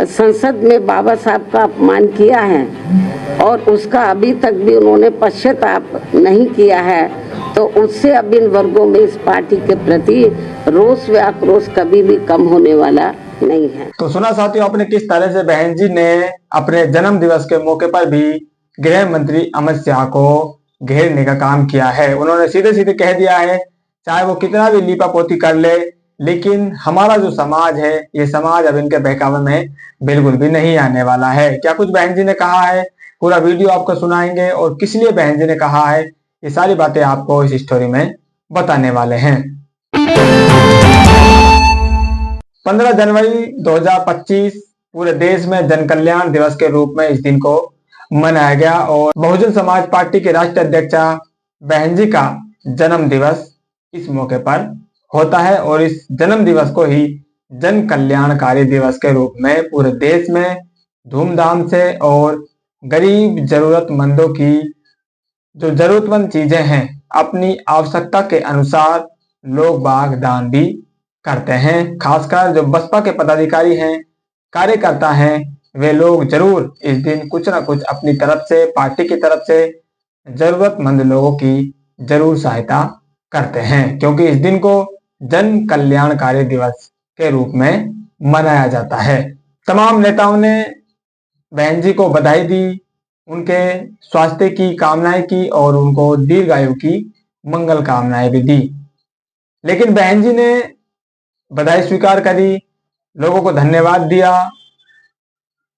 संसद में बाबा साहब का अपमान किया है और उसका अभी तक भी उन्होंने पश्चाताप नहीं किया है, तो उससे अब इन वर्गों में इस पार्टी के प्रति रोष व आक्रोश कभी भी कम होने वाला नहीं है। तो सुना साथियों आपने किस तरह से बहन जी ने अपने जन्म दिवस के मौके पर भी गृह मंत्री अमित शाह को घेरने का काम किया है। उन्होंने सीधे सीधे कह दिया है, चाहे वो कितना भी लीपा पोती कर ले, लेकिन हमारा जो समाज है, ये समाज अब इनके बहकावे में बिल्कुल भी नहीं आने वाला है। क्या कुछ बहन जी ने कहा है, पूरा वीडियो आपको सुनाएंगे और किस लिए बहन जी ने कहा है, ये सारी बातें आपको इस स्टोरी में बताने वाले हैं। 15 जनवरी 2025 पूरे देश में जन कल्याण दिवस के रूप में इस दिन को मनाया गया और बहुजन समाज पार्टी के राष्ट्रीय अध्यक्षा बहन जी का जन्म दिवस इस मौके पर होता है और इस जन्म दिवस को ही जन कल्याणकारी दिवस के रूप में पूरे देश में धूमधाम से और गरीब जरूरतमंदों की जो जरूरतमंद चीजें हैं अपनी आवश्यकता के अनुसार लोग बाग दान भी करते हैं। खासकर जो बसपा के पदाधिकारी हैं, कार्यकर्ता हैं, वे लोग जरूर इस दिन कुछ ना कुछ अपनी तरफ से, पार्टी की तरफ से जरूरतमंद लोगों की जरूर सहायता करते हैं, क्योंकि इस दिन को जन कल्याणकारी दिवस के रूप में मनाया जाता है। तमाम नेताओं ने बहन जी को बधाई दी, उनके स्वास्थ्य की कामनाएं की और उनको दीर्घायु की मंगल कामनाएं भी दी। लेकिन बहन जी ने बधाई स्वीकार करी, लोगों को धन्यवाद दिया।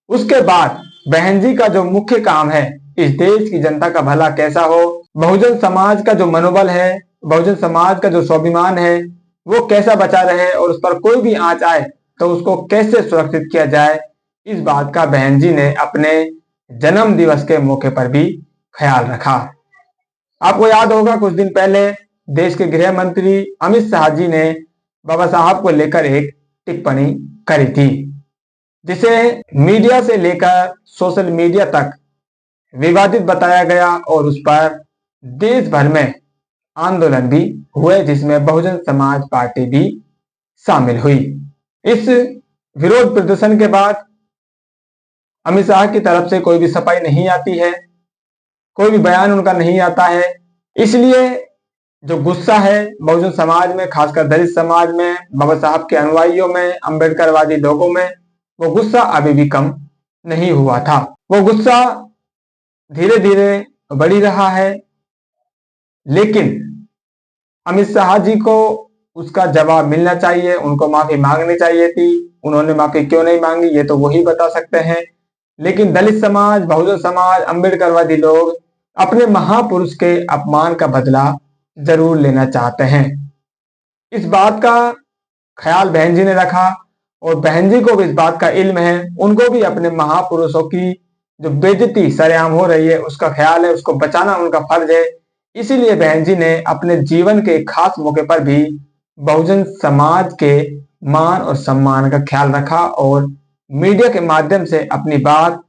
उसके बाद बहन जी का जो मुख्य काम है, इस देश की जनता का भला कैसा हो, बहुजन समाज का जो मनोबल है, बहुजन समाज का जो स्वाभिमान है, वो कैसा बचा रहे और उस पर कोई भी आंच आए तो उसको कैसे सुरक्षित किया जाए, इस बात का बहन जी ने अपने जन्म दिवस के मौके पर भी ख्याल रखा। आपको याद होगा कुछ दिन पहले देश के गृह मंत्री अमित शाह जी ने बाबा साहब को लेकर एक टिप्पणी करी थी, जिसे मीडिया से लेकर सोशल मीडिया तक विवादित बताया गया और उस पर देश भर में आंदोलन भी हुए, जिसमें बहुजन समाज पार्टी भी शामिल हुई। इस विरोध प्रदर्शन के बाद अमित शाह की तरफ से कोई भी सफाई नहीं आती है, कोई भी बयान उनका नहीं आता है। इसलिए जो गुस्सा है बहुजन समाज में, खासकर दलित समाज में, बाबा साहब के अनुयायियों में, अंबेडकरवादी लोगों में, वो गुस्सा अभी भी कम नहीं हुआ था। वो गुस्सा धीरे धीरे बढ़ी रहा है, लेकिन अमित शाह जी को उसका जवाब मिलना चाहिए, उनको माफी मांगनी चाहिए थी। उन्होंने माफी क्यों नहीं मांगी, ये तो वही बता सकते हैं। लेकिन दलित समाज, बहुजन समाज, अंबेडकरवादी लोग अपने महापुरुष के अपमान का बदला जरूर लेना चाहते हैं। इस बात का ख्याल बहन जी ने रखा और बहन जी को भी इस बात का इल्म है, उनको भी अपने महापुरुषों की जो बेइज्जती सरेआम हो रही है उसका ख्याल है, उसको बचाना उनका फर्ज है। इसीलिए बहन जी ने अपने जीवन के खास मौके पर भी बहुजन समाज के मान और सम्मान का ख्याल रखा और मीडिया के माध्यम से अपनी बात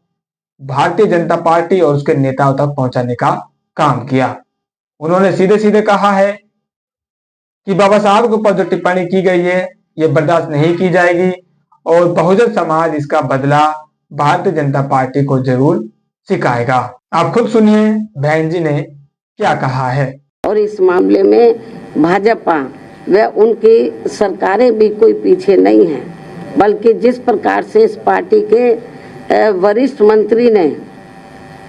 भारतीय जनता पार्टी और उसके नेताओं तक पहुंचाने का काम किया। उन्होंने सीधे सीधे कहा है कि बाबा साहब के ऊपर जो टिप्पणी की गई है ये बर्दाश्त नहीं की जाएगी और बहुजन समाज इसका बदला भारतीय जनता पार्टी को जरूर सिखाएगा। आप खुद सुनिए बहन जी ने क्या कहा है। और इस मामले में भाजपा व उनकी सरकारें भी कोई पीछे नहीं है, बल्कि जिस प्रकार से इस पार्टी के वरिष्ठ मंत्री ने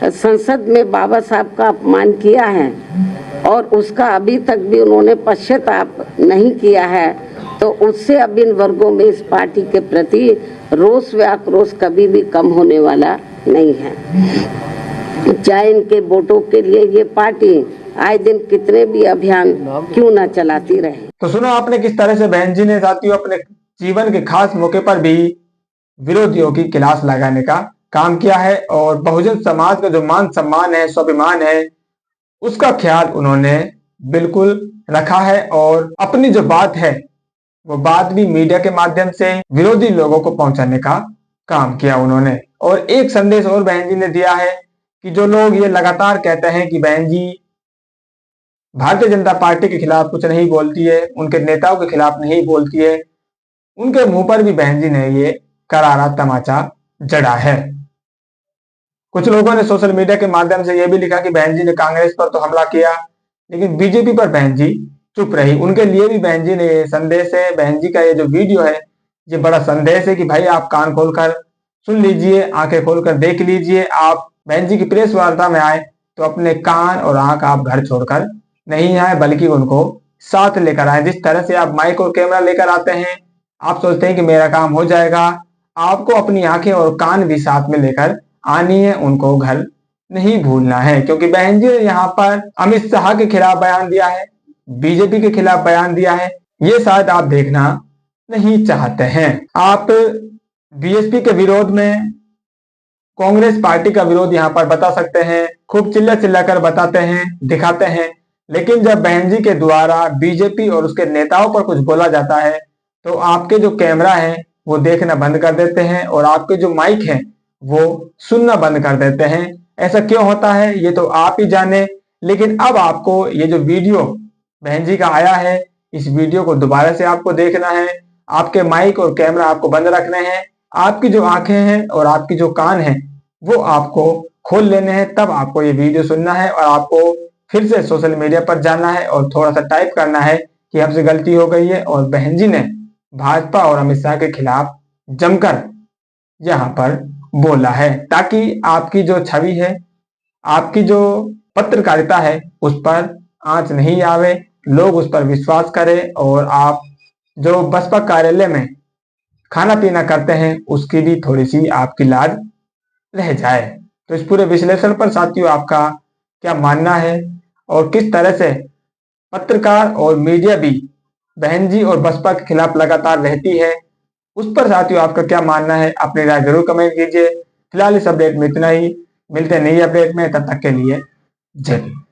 संसद में बाबा साहब का अपमान किया है और उसका अभी तक भी उन्होंने पश्चाताप नहीं किया है, तो उससे अब इन वर्गों में इस पार्टी के प्रति रोष व आक्रोश कभी भी कम होने वाला नहीं है। चाहे इनके वोटों के लिए ये पार्टी आए दिन कितने भी अभियान क्यों ना चलाती रहे। तो सुनो आपने किस तरह से बहन जी ने साथियों अपने जीवन के खास मौके पर भी विरोधियों की क्लास लगाने का काम किया है और बहुजन समाज का जो मान सम्मान है, स्वाभिमान है, उसका ख्याल उन्होंने बिल्कुल रखा है और अपनी जो बात है वो बात भी मीडिया के माध्यम से विरोधी लोगों को पहुंचाने का काम किया उन्होंने। और एक संदेश और बहन जी ने दिया है कि जो लोग ये लगातार कहते हैं कि बहन जी भारतीय जनता पार्टी के खिलाफ कुछ नहीं बोलती है, उनके नेताओं के खिलाफ नहीं बोलती है, उनके मुंह पर भी बहन जी ने ये करारा तमाचा जड़ा है। कुछ लोगों ने सोशल मीडिया के माध्यम से यह भी लिखा कि बहन जी ने कांग्रेस पर तो हमला किया, लेकिन बीजेपी पर बहन जी चुप रही। उनके लिए भी बहन जी ने ये संदेश है, बहन जी का ये जो वीडियो है ये बड़ा संदेश है कि भाई आप कान खोलकर सुन लीजिए, आंखें खोलकर देख लीजिए। आप बहन जी की प्रेस वार्ता में आए तो अपने कान और आंख आप घर छोड़कर नहीं आए, बल्कि उनको साथ लेकर आए। जिस तरह से आप माइक और कैमरा लेकर आते हैं, आप सोचते हैं कि मेरा काम हो जाएगा, आपको अपनी आंखें और कान भी साथ में लेकर आनी है, उनको घर नहीं भूलना है। क्योंकि बहन जी ने यहाँ पर अमित शाह के खिलाफ बयान दिया है, बीजेपी के खिलाफ बयान दिया है, ये शायद आप देखना नहीं चाहते हैं। आप बीएसपी के विरोध में कांग्रेस पार्टी का विरोध यहाँ पर बता सकते हैं, खूब चिल्ला चिल्ला कर बताते हैं, दिखाते हैं, लेकिन जब बहन जी के द्वारा बीजेपी और उसके नेताओं पर कुछ बोला जाता है तो आपके जो कैमरा है वो देखना बंद कर देते हैं और आपके जो माइक है वो सुनना बंद कर देते हैं। ऐसा क्यों होता है ये तो आप ही जाने। लेकिन अब आपको ये जो वीडियो बहन जी का आया है, इस वीडियो को दोबारा से आपको देखना है, आपके माइक और कैमरा आपको बंद रखने हैं, आपकी जो आंखें हैं और आपकी जो कान है वो आपको खोल लेने हैं, तब आपको ये वीडियो सुनना है और आपको फिर से सोशल मीडिया पर जाना है और थोड़ा सा टाइप करना है कि हमसे गलती हो गई है और बहन जी ने भाजपा और अमित शाह के खिलाफ जमकर यहाँ पर बोला है, ताकि आपकी जो छवि है, आपकी जो पत्रकारिता है उस पर आंच नहीं आवे, लोग उस पर विश्वास करें और आप जो बसपा कार्यालय में खाना पीना करते हैं उसकी भी थोड़ी सी आपकी लाज रह जाए। तो इस पूरे विश्लेषण पर साथियों आपका क्या मानना है और किस तरह से पत्रकार और मीडिया भी बहन जी और बसपा के खिलाफ लगातार रहती है, उस पर साथियों आपका क्या मानना है, अपनी राय जरूर कमेंट कीजिए। फिलहाल इस अपडेट में इतना ही, मिलते हैं नई अपडेट में, तब तक के लिए जय हिंद।